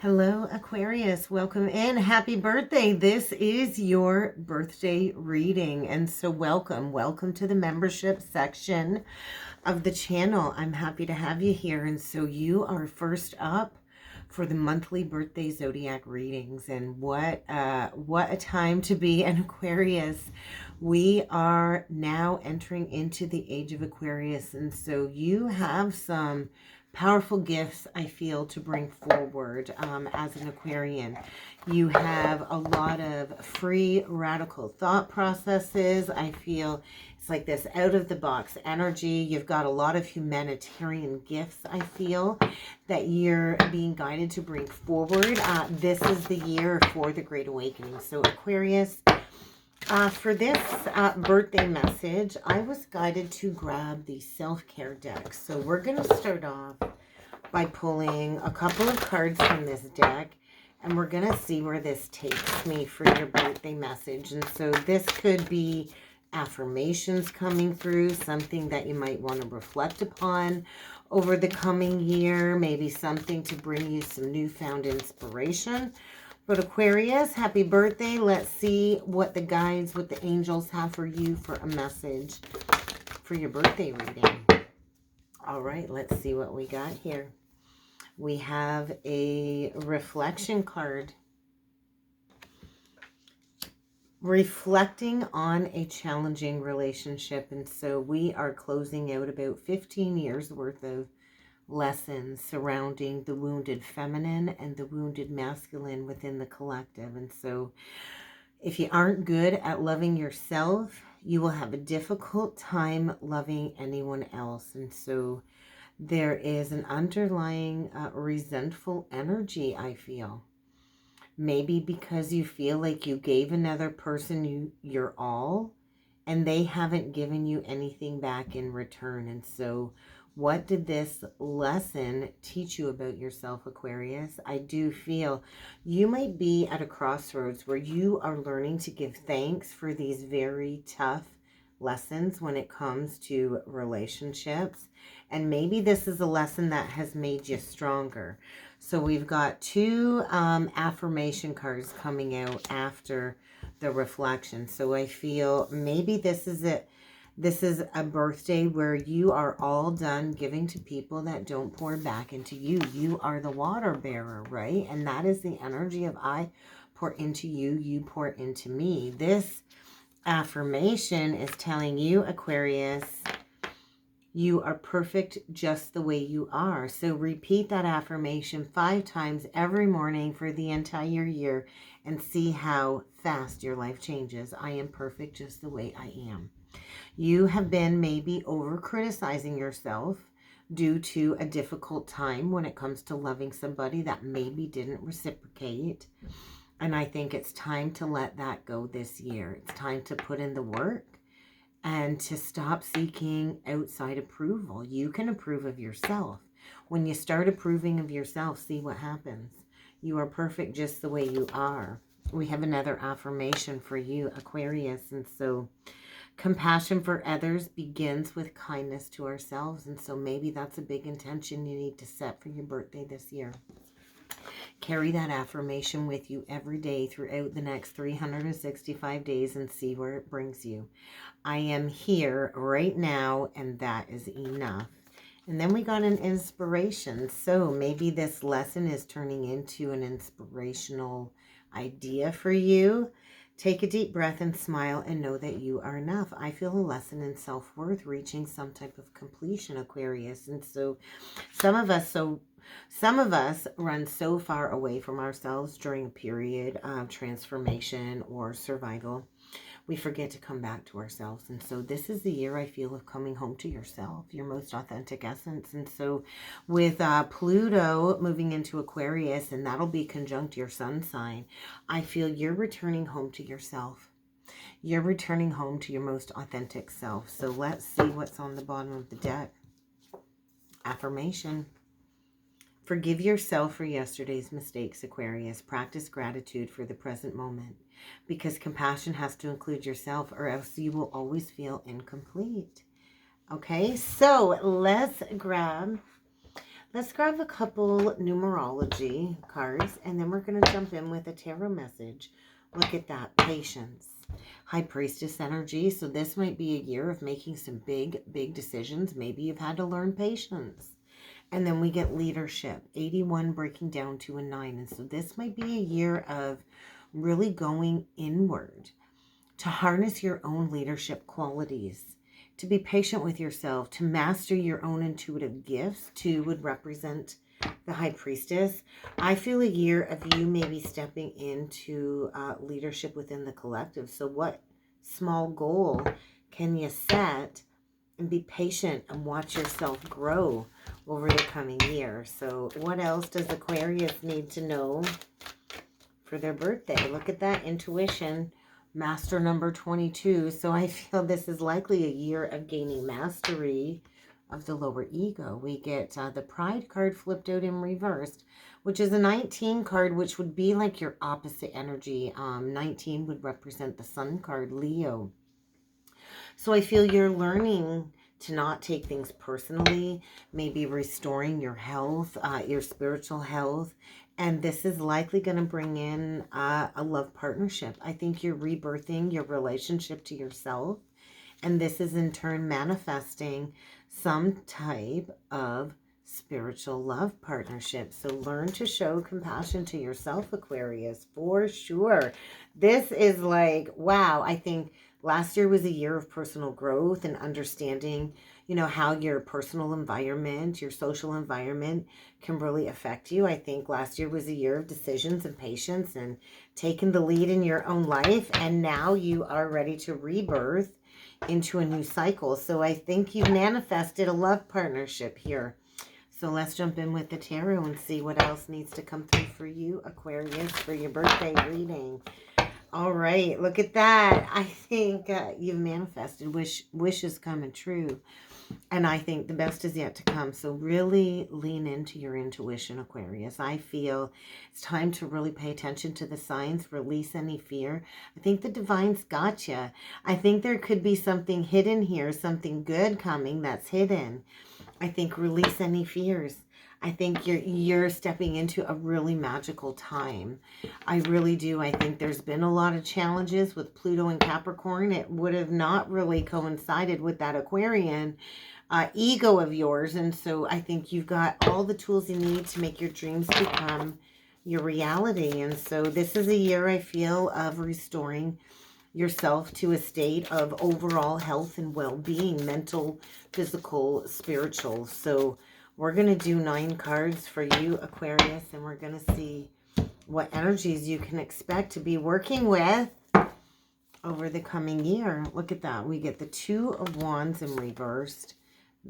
Hello, Aquarius. Welcome in. Happy birthday. This is your birthday reading. And so welcome to the membership section of the channel. I'm happy to have you here. And so you are first up for the monthly birthday zodiac readings. And what a time to be an Aquarius. We are now entering into the age of Aquarius. And so you have some powerful gifts, I feel, to bring forward as an Aquarian. You have a lot of free radical thought processes. I feel it's like this out of the box energy. You've got a lot of humanitarian gifts, I feel, that you're being guided to bring forward. This is the year for the Great Awakening. So Aquarius, for this birthday message, I was guided to grab the self-care deck. So we're going to start off by pulling a couple of cards from this deck, and we're going to see where this takes me for your birthday message. And so this could be affirmations coming through, something that you might want to reflect upon over the coming year, maybe something to bring you some newfound inspiration. But Aquarius, happy birthday. Let's see what the guides, what the angels have for you for a message for your birthday reading. All right, let's see what we got here. We have a reflection card. Reflecting on a challenging relationship. And so we are closing out about 15 years worth of lessons surrounding the wounded feminine and the wounded masculine within the collective. And so if you aren't good at loving yourself, you will have a difficult time loving anyone else. And so there is an underlying resentful energy, I feel. Maybe because you feel like you gave another person your all and they haven't given you anything back in return. And so what did this lesson teach you about yourself, Aquarius? I do feel you might be at a crossroads where you are learning to give thanks for these very tough lessons when it comes to relationships. And maybe this is a lesson that has made you stronger. So we've got two affirmation cards coming out after the reflection. So I feel maybe this is it. This is a birthday where you are all done giving to people that don't pour back into you. You are the water bearer, right? And that is the energy of I pour into you, you pour into me. This affirmation is telling you, Aquarius, you are perfect just the way you are. So repeat that affirmation 5 times every morning for the entire year and see how fast your life changes. I am perfect just the way I am. You have been maybe over-criticizing yourself due to a difficult time when it comes to loving somebody that maybe didn't reciprocate. And I think it's time to let that go this year. It's time to put in the work and to stop seeking outside approval. You can approve of yourself. When you start approving of yourself, see what happens. You are perfect just the way you are. We have another affirmation for you, Aquarius. And so compassion for others begins with kindness to ourselves. And so maybe that's a big intention you need to set for your birthday this year. Carry that affirmation with you every day throughout the next 365 days and see where it brings you. I am here right now, and that is enough. And then we got an inspiration. So maybe this lesson is turning into an inspirational idea for you. Take a deep breath and smile and know that you are enough. I feel a lesson in self-worth, reaching some type of completion, Aquarius. And so some of us run so far away from ourselves during a period of transformation or survival. We forget to come back to ourselves. And so this is the year, I feel, of coming home to yourself, your most authentic essence. And so with Pluto moving into Aquarius, and that'll be conjunct your sun sign, I feel you're returning home to yourself. You're returning home to your most authentic self. So let's see what's on the bottom of the deck. Affirmation. Forgive yourself for yesterday's mistakes, Aquarius. Practice gratitude for the present moment, because compassion has to include yourself, or else you will always feel incomplete. Okay, so let's grab Let's grab a couple numerology cards, and then we're going to jump in with a tarot message. Look at that, patience. High Priestess energy. So this might be a year of making some big, big decisions. Maybe you've had to learn patience. And then we get leadership, 81 breaking down to a 9. And so this might be a year of really going inward to harness your own leadership qualities, to be patient with yourself, to master your own intuitive gifts. 2 would represent the High Priestess. I feel a year of you maybe stepping into leadership within the collective. So what small goal can you set and be patient and watch yourself grow over the coming year? So what else does Aquarius need to know for their birthday? Look at that, intuition, master number 22. So I feel this is likely a year of gaining mastery of the lower ego. We get the Pride card flipped out in reversed, which is a 19 card, which would be like your opposite energy. 19 would represent the Sun card, Leo. So I feel you're learning to not take things personally, maybe restoring your health, your spiritual health. And this is likely going to bring in a love partnership. I think you're rebirthing your relationship to yourself. And this is in turn manifesting some type of spiritual love partnership. So learn to show compassion to yourself, Aquarius, for sure. This is like, wow, I think last year was a year of personal growth and understanding, you know, how your personal environment, your social environment can really affect you. I think last year was a year of decisions and patience and taking the lead in your own life. And now you are ready to rebirth into a new cycle. So I think you've manifested a love partnership here. So let's jump in with the tarot and see what else needs to come through for you, Aquarius, for your birthday reading. All right, look at that. I think you've manifested wishes coming true. And I think the best is yet to come. So really lean into your intuition, Aquarius. I feel it's time to really pay attention to the signs, release any fear. I think the divine's got you. I think there could be something hidden here, something good coming that's hidden. I think release any fears. I think you're stepping into a really magical time. I really do. I think there's been a lot of challenges with Pluto and Capricorn. It would have not really coincided with that Aquarian ego of yours. And so I think you've got all the tools you need to make your dreams become your reality. And so this is a year, I feel, of restoring yourself to a state of overall health and well-being, mental, physical, spiritual. So we're going to do 9 cards for you, Aquarius, and we're going to see what energies you can expect to be working with over the coming year. Look at that. We get the 2 of Wands in reversed,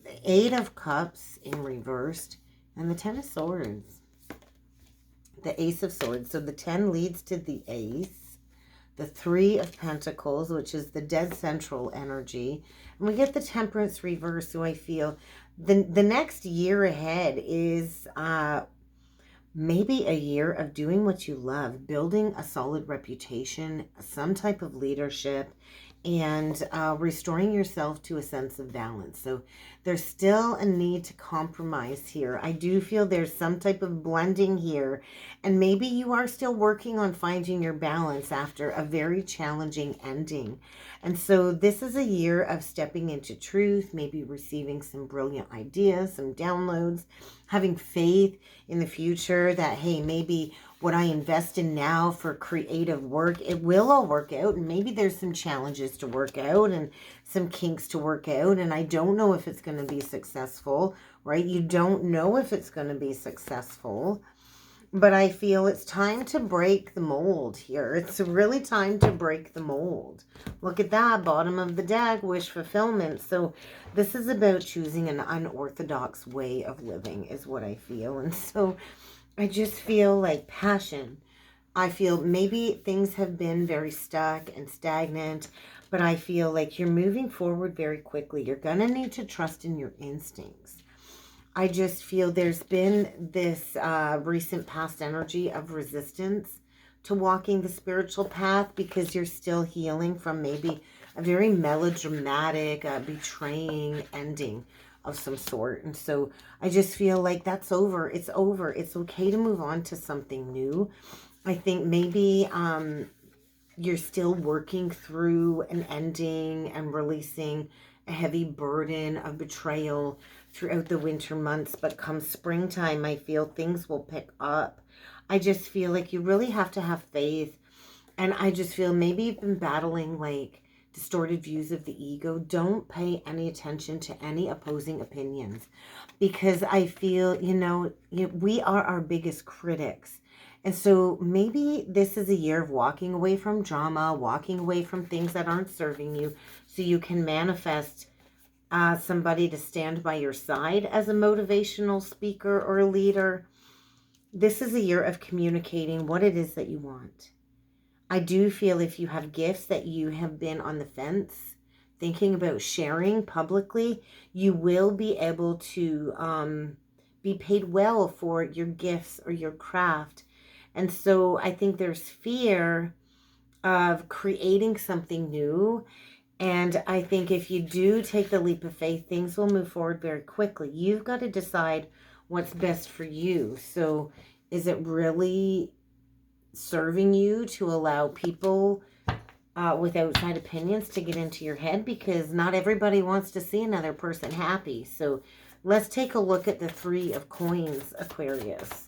the 8 of Cups in reversed, and the 10 of Swords, the Ace of Swords. So the 10 leads to the Ace, the 3 of Pentacles, which is the dead central energy, and we get the Temperance reverse. So I feel the next year ahead is maybe a year of doing what you love, building a solid reputation, some type of leadership, and restoring yourself to a sense of balance. So there's still a need to compromise here. I do feel there's some type of blending here, and maybe you are still working on finding your balance after a very challenging ending. And so this is a year of stepping into truth, maybe receiving some brilliant ideas, some downloads, having faith in the future that, hey, maybe what I invest in now for creative work, it will all work out. And maybe there's some challenges to work out and some kinks to work out. And I don't know if it's going to be successful, right? You don't know if it's going to be successful. But I feel it's time to break the mold here. It's really time to break the mold. Look at that, bottom of the deck, wish fulfillment. So this is about choosing an unorthodox way of living is what I feel. And so I just feel like passion. I feel maybe things have been very stuck and stagnant, but I feel like you're moving forward very quickly. You're going to need to trust in your instincts. I just feel there's been this recent past energy of resistance to walking the spiritual path because you're still healing from maybe a very melodramatic, betraying ending of some sort. And so I just feel like that's over. It's over. It's okay to move on to something new. I think maybe you're still working through an ending and releasing a heavy burden of betrayal throughout the winter months. But come springtime, I feel things will pick up. I just feel like you really have to have faith. And I just feel maybe you've been battling like distorted views of the ego. Don't pay any attention to any opposing opinions, because I feel, we are our biggest critics. And so maybe this is a year of walking away from drama, walking away from things that aren't serving you, so you can manifest somebody to stand by your side as a motivational speaker or a leader. This is a year of communicating what it is that you want. I do feel if you have gifts that you have been on the fence thinking about sharing publicly, you will be able to be paid well for your gifts or your craft. And so I think there's fear of creating something new. And I think if you do take the leap of faith, things will move forward very quickly. You've got to decide what's best for you. So is it really serving you to allow people with outside opinions to get into your head? Because not everybody wants to see another person happy. So let's take a look at the Three of Coins, Aquarius,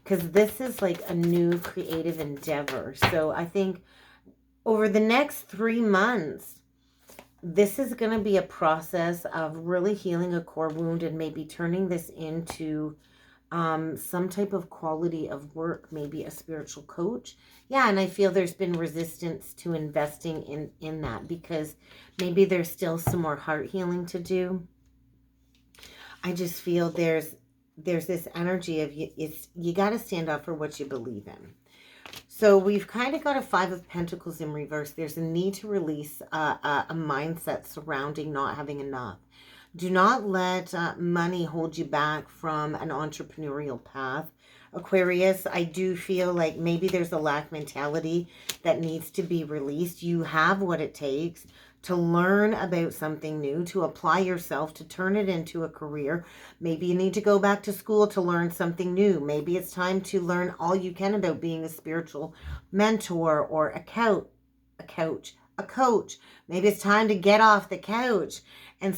because this is like a new creative endeavor. So I think over the next 3 months, this is going to be a process of really healing a core wound and maybe turning this into some type of quality of work, maybe a spiritual coach. Yeah, and I feel there's been resistance to investing in that, because maybe there's still some more heart healing to do. I just feel there's this energy of you got to stand up for what you believe in. So we've kind of got a Five of Pentacles in reverse. There's a need to release a mindset surrounding not having enough. Do not let money hold you back from an entrepreneurial path. Aquarius, I do feel like maybe there's a lack mentality that needs to be released. You have what it takes to learn about something new, to apply yourself, to turn it into a career. Maybe you need to go back to school to learn something new. Maybe it's time to learn all you can about being a spiritual mentor or a coach. Maybe it's time to get off the couch and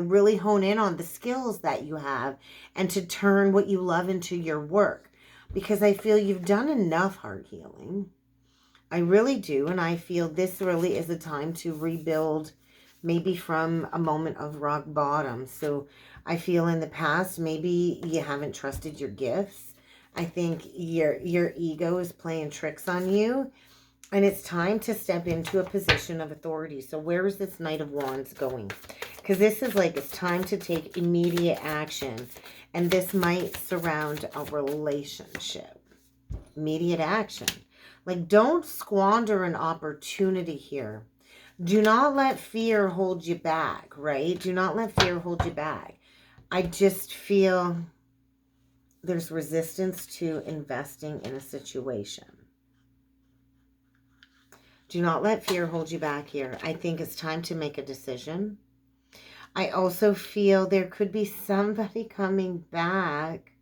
really hone in on the skills that you have and to turn what you love into your work. Because I feel you've done enough heart healing. I really do. And I feel this really is a time to rebuild, maybe from a moment of rock bottom. So I feel in the past, maybe you haven't trusted your gifts. I think your ego is playing tricks on you. And it's time to step into a position of authority. So where is this Knight of Wands going? Because this is like it's time to take immediate action. And this might surround a relationship. Immediate action. Like, don't squander an opportunity here. Do not let fear hold you back, right? Do not let fear hold you back. I just feel there's resistance to investing in a situation. Do not let fear hold you back here. I think it's time to make a decision. I also feel there could be somebody coming back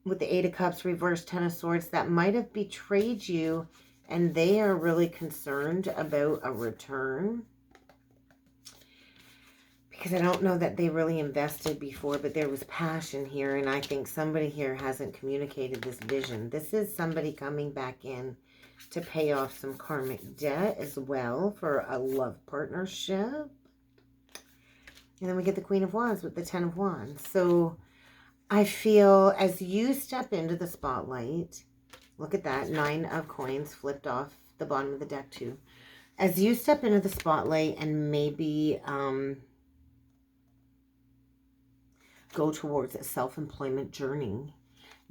with the Eight of Cups, reverse Ten of Swords, that might have betrayed you, and they are really concerned about a return. Because I don't know that they really invested before, but there was passion here, and I think somebody here hasn't communicated this vision. This is somebody coming back in to pay off some karmic debt as well for a love partnership. And then we get the Queen of Wands with the Ten of Wands. So I feel as you step into the spotlight, look at that, Nine of Coins flipped off the bottom of the deck too. As you step into the spotlight and maybe go towards a self-employment journey,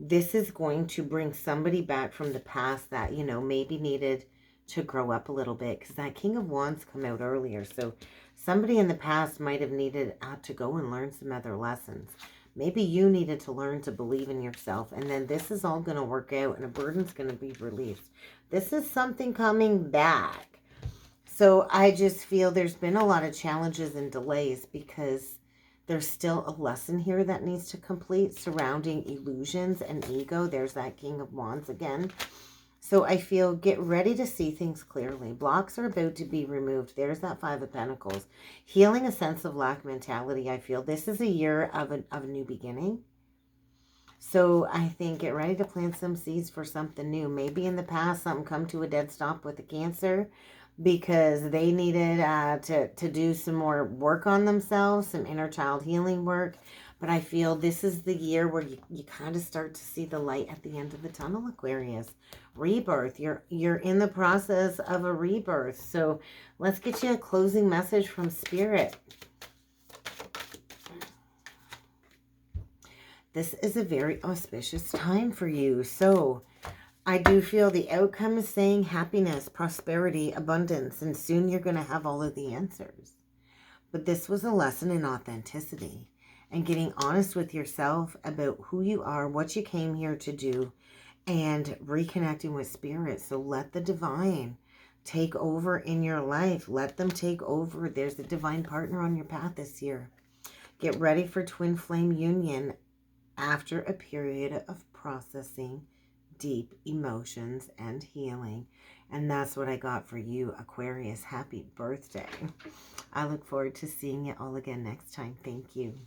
this is going to bring somebody back from the past that, maybe needed to grow up a little bit, because that King of Wands come out earlier. So somebody in the past might have needed to go and learn some other lessons. Maybe you needed to learn to believe in yourself, and then this is all going to work out and a burden's going to be released. This is something coming back. So I just feel there's been a lot of challenges and delays because there's still a lesson here that needs to complete surrounding illusions and ego. There's that King of Wands again. So I feel get ready to see things clearly. Blocks are about to be removed. There's that Five of Pentacles. Healing a sense of lack mentality, I feel. This is a year of a new beginning. So I think get ready to plant some seeds for something new. Maybe in the past something come to a dead stop with the Cancer because they needed to do some more work on themselves, some inner child healing work. But I feel this is the year where you kind of start to see the light at the end of the tunnel, Aquarius. Rebirth. You're in the process of a rebirth. So let's get you a closing message from Spirit. This is a very auspicious time for you. So I do feel the outcome is saying happiness, prosperity, abundance, and soon you're going to have all of the answers. But this was a lesson in authenticity and getting honest with yourself about who you are, what you came here to do, and reconnecting with Spirit. So let the divine take over in your life. Let them take over. There's a divine partner on your path this year. Get ready for twin flame union after a period of processing deep emotions and healing. And that's what I got for you, Aquarius. Happy birthday. I look forward to seeing you all again next time. Thank you.